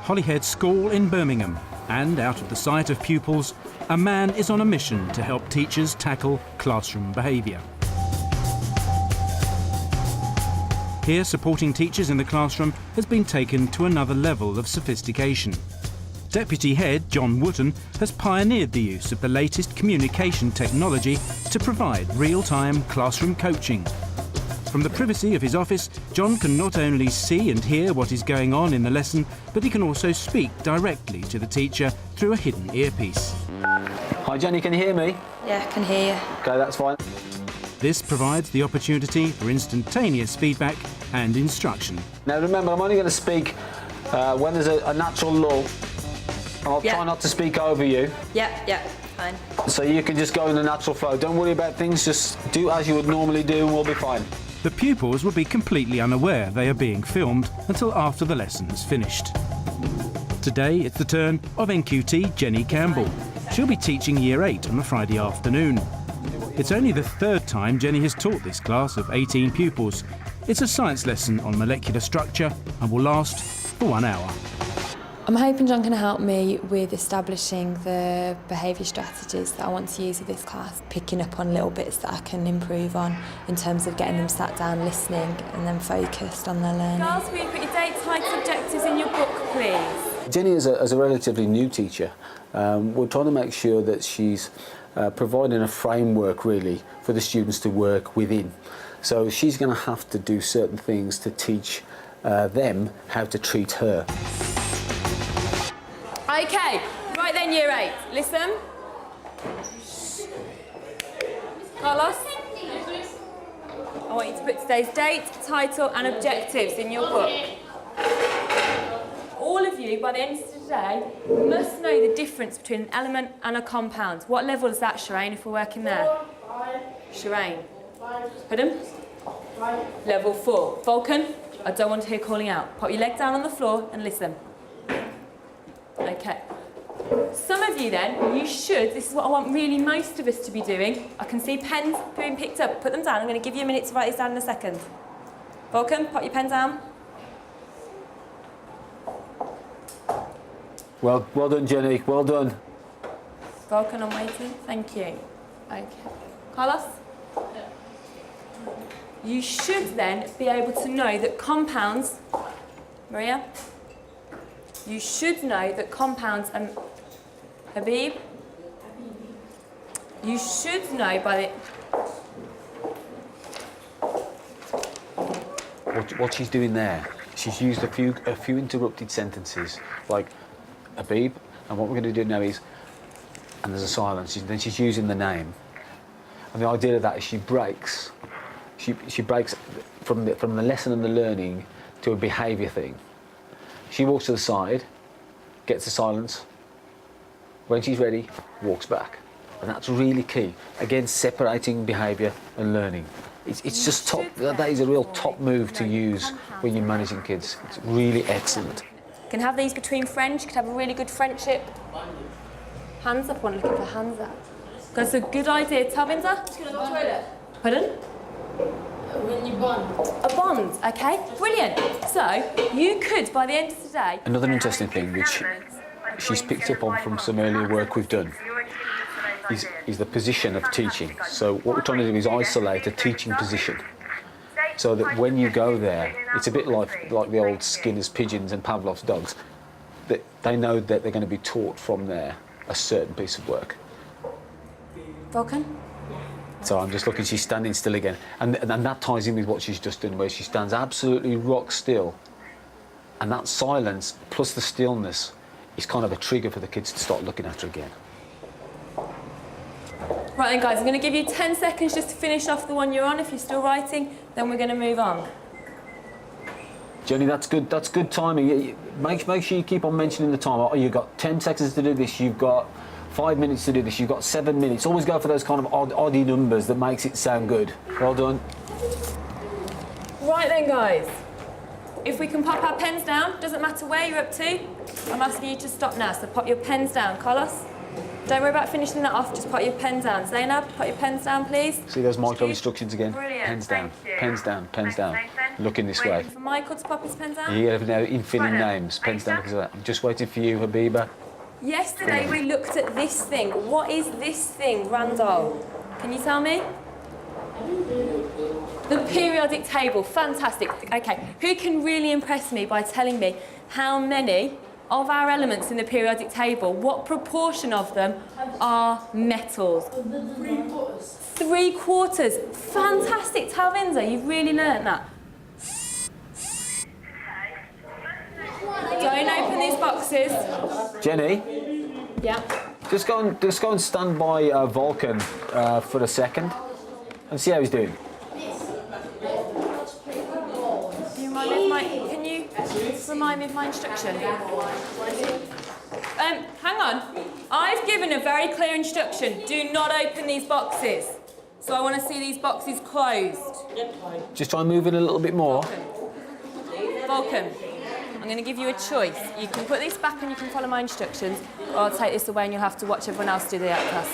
Holyhead School in Birmingham, and out of the sight of pupils, a man is on a mission to help teachers tackle classroom behaviour. Here, supporting teachers in the classroom has been taken to another level of sophistication. Deputy Head John Wooten has pioneered the use of the latest communication technology to provide real-time classroom coaching. From the privacy of his office, John can not only see and hear what is going on in the lesson, but he can also speak directly to the teacher through a hidden earpiece. Hi Jenny, can you hear me? Yeah, I can hear you. OK, that's fine. This provides the opportunity for instantaneous feedback and instruction. Now remember, I'm only going to speak when there's a natural lull. I'll try not to speak over you. Yeah, fine. So you can just go in the natural flow. Don't worry about things, just do as you would normally do and we'll be fine. The pupils will be completely unaware they are being filmed until after the lesson is finished. Today it's the turn of NQT Jenny Campbell. She'll be teaching Year 8 on a Friday afternoon. It's only the third time Jenny has taught this class of 18 pupils. It's a science lesson on molecular structure and will last for 1 hour. I'm hoping John can help me with establishing the behaviour strategies that I want to use with this class, picking up on little bits that I can improve on in terms of getting them sat down, listening and then focused on their learning. Girls, will you put your dates, heights, objectives in your book, please? Jenny, as a relatively new teacher, we're trying to make sure that she's providing a framework, really, for the students to work within. So she's going to have to do certain things to teach them how to treat her. OK, right then, Year 8, listen. Carlos, I want you to put today's date, title and objectives in your book. All of you, by the end of today, must know the difference between an element and a compound. What level is that, Shireen, if we're working there? Shireen. Pardon? Level 4. Vulcan, I don't want to hear calling out. Put your leg down on the floor and listen. OK. Some of you then, you should, this is what I want really most of us to be doing. I can see pens being picked up. Put them down. I'm going to give you a minute to write these down in a second. Vulcan, put your pen down. Well done, Jenny. Well done. Vulcan, I'm waiting. Thank you. OK. Carlos? You should then be able to know that compounds... Maria? You should know that compounds and Habib, you should know by the... What she's doing there, she's used a few interrupted sentences, like Habib, and what we're going to do now is, and there's a silence, then she's using the name. And the idea of that is she breaks from the lesson and the learning to a behaviour thing. She walks to the side, gets the silence. When she's ready, walks back. And that's really key. Again, separating behaviour and learning. It's just top, that is a real top move to use when you're managing kids. It's really excellent. You can have these between friends, you could have a really good friendship. Hands up, I'm looking for hands up. That's a good idea. Tavinder? Just going to the toilet. Pardon? When you bond. A bond, OK, brilliant. So, you could, by the end of today... Another interesting thing which she's picked up on from some earlier work we've done is the position of teaching. So what we're trying to do is isolate a teaching position so that when you go there, it's a bit like the old Skinner's pigeons and Pavlov's dogs, that they know that they're going to be taught from there a certain piece of work. Vulcan? So I'm just looking, she's standing still again. And that ties in with what she's just done, where she stands absolutely rock still. And that silence, plus the stillness, is kind of a trigger for the kids to start looking at her again. Right then, guys, I'm going to give you 10 seconds just to finish off the one you're on. If you're still writing, then we're going to move on. Jenny, that's good timing. Make sure you keep on mentioning the time. Oh, you've got 10 seconds to do this, you've got 5 minutes to do this, you've got 7 minutes. Always go for those kind of oddie numbers that makes it sound good. Well done. Right then, guys. If we can pop our pens down, doesn't matter where you're up to, I'm asking you to stop now. So pop your pens down. Carlos, don't worry about finishing that off, just put your pen down. Zainab, put your pens down, please. See those micro instructions again? Brilliant. Pens down, pens down, pens down. Looking this way. Waiting for Michael to pop his pen down. You have now infilling names. Pens down because of that. I'm just waiting for you, Habiba. Yesterday we looked at this thing. What is this thing, Randall? Can you tell me? The periodic table. Fantastic. Okay, who can really impress me by telling me how many of our elements in the periodic table, what proportion of them are metals? 3/4. Fantastic, Talvinza, you've really learnt that. Don't open these boxes. Jenny, Yeah. just go and stand by Vulcan for a second and see how he's doing. Can you remind me of my instruction? Hang on. I've given a very clear instruction. Do not open these boxes. So I want to see these boxes closed. Just try and move it a little bit more. Vulcan, I'm going to give you a choice. You can put this back and you can follow my instructions, or I'll take this away and you'll have to watch everyone else do the task.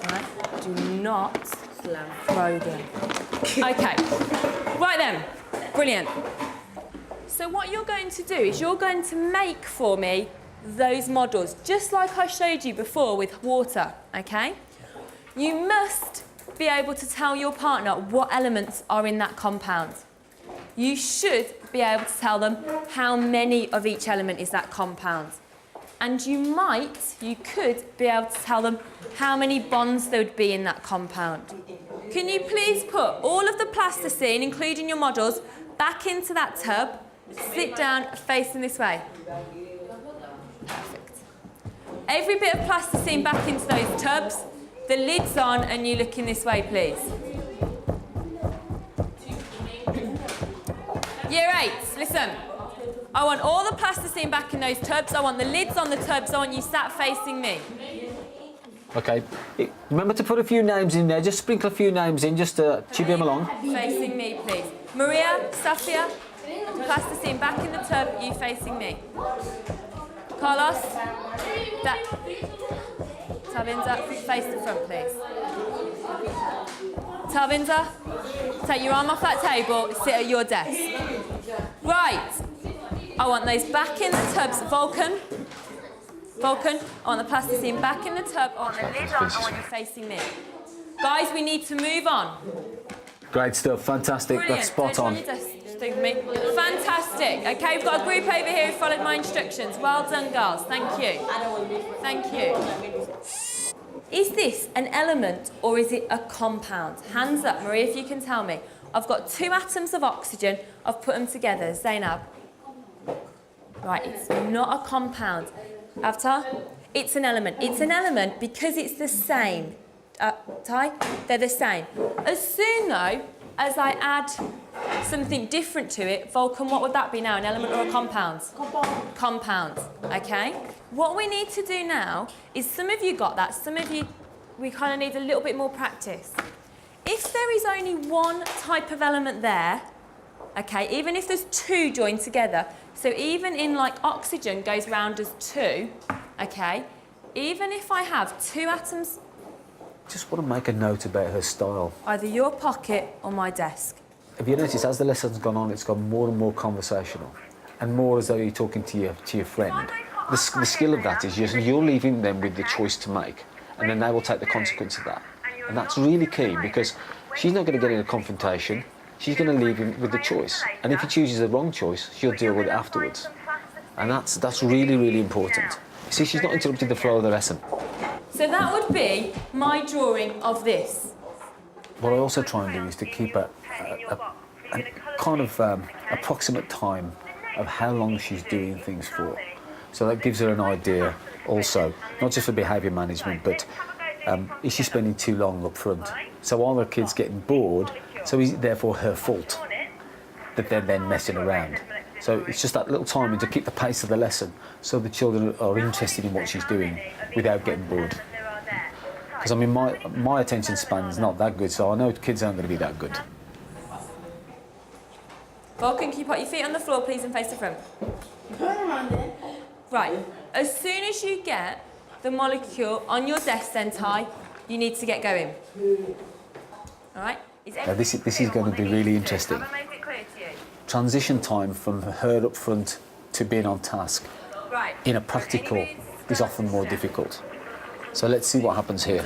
Right? Do not throw them. Okay. Right then. Brilliant. So what you're going to do is you're going to make for me those models, just like I showed you before with water, okay? You must be able to tell your partner what elements are in that compound. You should be able to tell them how many of each element is that compound. And you could be able to tell them how many bonds there would be in that compound. Can you please put all of the plasticine, including your models, back into that tub? Sit down, facing this way. Perfect. Every bit of plasticine back into those tubs. The lid's on and you look in this way, please. Year 8, listen. I want all the plasticine back in those tubs. I want the lids on the tubs. I want you sat facing me. Okay. Remember to put a few names in there. Just sprinkle a few names in, just to chip them along. Facing me, please. Maria, Safia, plasticine back in the tub. You facing me. Carlos, Talvinza, face the front, please. Talvinza, take your arm off that table, sit at your desk. Right, I want those back in the tubs. Vulcan, I want the plasticine back in the tub. I want the lid on, I want you facing me. Guys, we need to move on. Great stuff, fantastic, Brilliant. that's spot on. Fantastic. Okay, we've got a group over here who followed my instructions. Well done, girls. Thank you. Thank you. Is this an element or is it a compound? Hands up, Maria, if you can tell me. I've got 2 atoms of oxygen. I've put them together. Zainab. Right, it's not a compound. Avatar? It's an element. It's an element because it's the same. Ty? They're the same. As soon, though, as I add something different to it, Vulcan, what would that be now, an element or a compound? Compound, okay? What we need to do now is, some of you got that, some of you, we kind of need a little bit more practice. If there is only one type of element there, okay, even if there's 2 joined together, so even in like oxygen goes round as 2, okay, even if I have 2 atoms, Just want to make a note about her style. either your pocket or my desk. Have you noticed as the lesson's gone on, it's gone more and more conversational and more as though you're talking to your friend. The skill of that is you're leaving them with the choice to make, and then they will take the consequence of that. And that's really key, because she's not going to get in a confrontation. She's going to leave him with the choice. And if he chooses the wrong choice, she'll deal with it afterwards. And that's really, really important. See, she's not interrupting the flow of the lesson. So that would be my drawing of this. What I also try and do is to keep a kind of approximate time of how long she's doing things for. So that gives her an idea also, not just for behaviour management, but is she spending too long up front? So are the kids getting bored? So is it therefore her fault that they're then messing around? So it's just that little timing to keep the pace of the lesson so the children are interested in what she's doing without getting bored. Because I mean, my attention span is not that good, so I know kids aren't going to be that good. Vulcan, can you put your feet on the floor, please, and face the front? Right. As soon as you get the molecule on your desk, then, Ty, you need to get going. All right? Now this is going to be really interesting. Transition time from her up front to being on task in a practical is often more difficult. So let's see what happens here.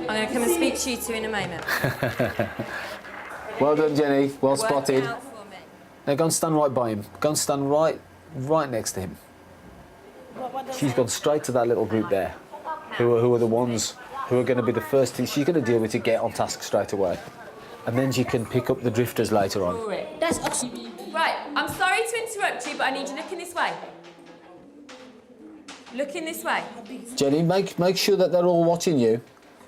I'm going to come and speak to you two in a moment. Well done, Jenny. Well Work spotted. out for me. Now go and stand right by him. Go and stand right next to him. She's gone straight to that little group there, who are the ones who are going to be the first thing she's going to deal with to get on task straight away. And then she can pick up the drifters later on. Right, I'm sorry to interrupt you, but I need you looking this way. Looking this way. Jenny, make sure that they're all watching you.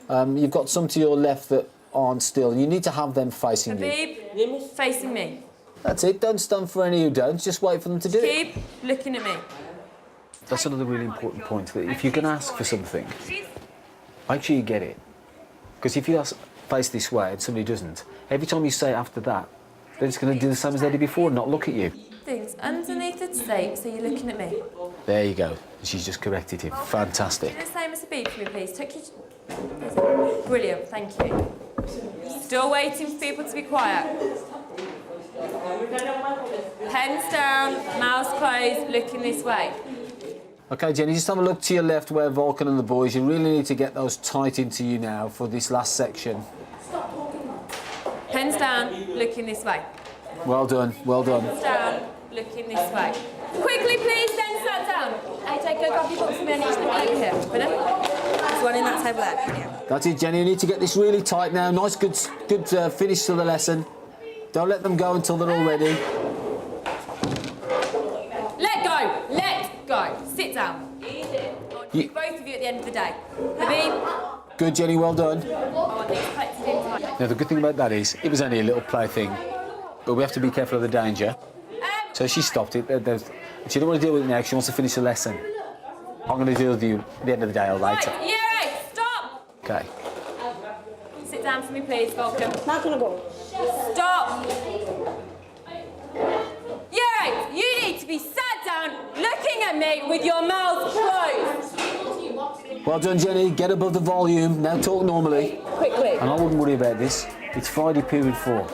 You've got some to your left that aren't still, and you need to have them facing you. Habib, facing me. That's it. Don't stand for any who don't. Just wait for them to do it. Keep looking at me. That's another really important point, that if you're going to ask for something, make sure you get it. Because if you ask, face this way and somebody doesn't, every time you say it after that, they're just going to do the same as they did before and not look at you. Things underneath the tape, so you're looking at me. There you go. She's just corrected him. Fantastic. Do the same as Habib for me, please. Tuck your... Brilliant, thank you. Still waiting for people to be quiet. Pens down, mouths closed, looking this way. OK, Jenny, just have a look to your left where Vulcan and the boys, you really need to get those tight into you now for this last section. Pens down, looking this way. Well done, well done. Pens down, looking this way. Quickly, please, then sat down. AJ, go grab your books for me. I need you to come over here. There's one in that table there. Yeah. That's it, Jenny. You need to get this really tight now. Nice, good finish to the lesson. Don't let them go until they're all ready. Let go, let go. Sit down. You... Both of you at the end of the day. Habib. Good, Jenny, well done. I want these collected in time. Now, the good thing about that is, it was only a little play-thing, but we have to be careful of the danger. So she stopped it. She don't want to deal with it now, she wants to finish the lesson. I'm going to deal with you at the end of the day or later. Right, year 8, stop! OK. Sit down for me, please, Vulcan. Not gonna go. Stop! Year 8, you need to be sat down, looking at me with your mouth closed. Well done, Jenny. Get above the volume. Now talk normally. Quickly. And I wouldn't worry about this. It's Friday period 4.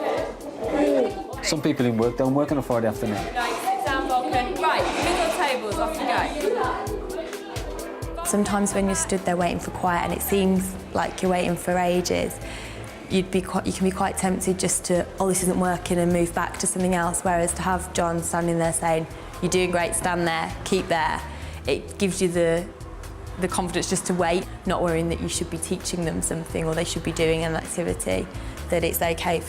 Some people in work don't work on a Friday afternoon. Right, sit down, Vulcan. Right, middle tables, off you go. Sometimes when you're stood there waiting for quiet and it seems like you're waiting for ages, you can be quite tempted just to, oh, this isn't working, and move back to something else, whereas to have John standing there saying, you're doing great, stand there, keep there, it gives you the confidence just to wait, not worrying that you should be teaching them something or they should be doing an activity, that it's okay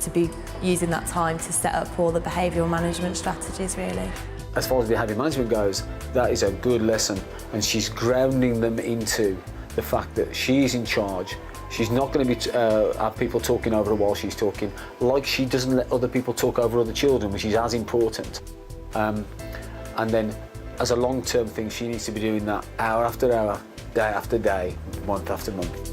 to be using that time to set up all the behavioural management strategies, really. As far as behaviour management goes, that is a good lesson, and she's grounding them into the fact that she is in charge. She's not going to be have people talking over her while she's talking, like she doesn't let other people talk over other children, which is as important. And then, as a long-term thing, she needs to be doing that hour after hour, day after day, month after month.